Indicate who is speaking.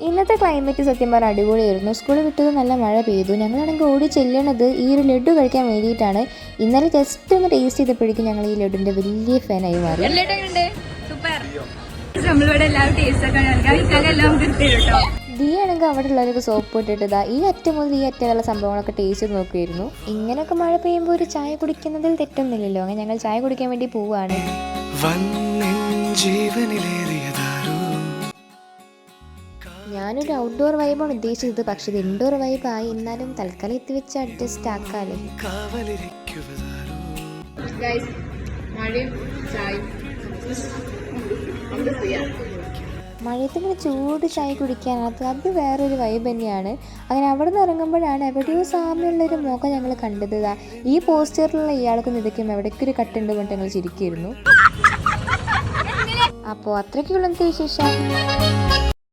Speaker 1: ഇന്നത്തെ ക്ലൈമറ്റ് സത്യം പറഞ്ഞാൽ അടിപൊളിയായിരുന്നു. സ്കൂൾ വിട്ടത് നല്ല മഴ പെയ്തു. ഞങ്ങളാണെങ്കിൽ ഓടി ചെല്ലണത് ഈ ഒരു ലഡു കഴിക്കാൻ വേണ്ടിയിട്ടാണ്. ഇന്നലെ ജസ്റ്റ് ഒന്ന് ടേസ്റ്റ് ചെയ്തപ്പോഴേക്കും ഞങ്ങൾ ഈ ലഡുവിൻ്റെ വലിയ ഫാനായി മാറി. ദിയാണെങ്കിൽ അവിടെ ഉള്ളവരൊക്കെ സോപ്പ് ഇട്ടിട്ട് ഈ അറ്റം മുതൽ ഈ അറ്റമുള്ള സംഭവങ്ങളൊക്കെ ടേസ്റ്റ് നോക്കുമായിരുന്നു. ഇങ്ങനെയൊക്കെ മഴ പെയ്യുമ്പോൾ ഒരു ചായ കുടിക്കുന്നതിൽ തെറ്റൊന്നുമില്ലല്ലോ. അങ്ങനെ ഞങ്ങൾ ചായ കുടിക്കാൻ വേണ്ടി പോവുകയാണ്. ഞാനൊരു ഔട്ട്ഡോർ വൈബാണ് ഉദ്ദേശിച്ചത്, പക്ഷെ ഇത് ഇൻഡോർ വൈബായി. എന്നാലും തൽക്കാലം എത്തി വെച്ച് അഡ്ജസ്റ്റ് ആക്കാല്ലേ. മഴയത്തിങ്ങനെ ചൂട് ചായ കുടിക്കാനകത്ത് അത് വേറൊരു വൈബ് തന്നെയാണ്. അങ്ങനെ അവിടെ നിന്ന് ഇറങ്ങുമ്പോഴാണ് എവിടെയോ സാമ്യമുള്ളൊരു മുഖം ഞങ്ങൾ കണ്ടത്. ഈ പോസ്റ്ററിലുള്ള ഇയാൾക്കും ഇതൊക്കെയും എവിടേക്കൊരു കട്ടുണ്ട് കൊണ്ട് ഞങ്ങൾ ചിരിക്കുമായിരുന്നു. അപ്പോൾ അത്രയ്ക്കുള്ള വിശേഷം.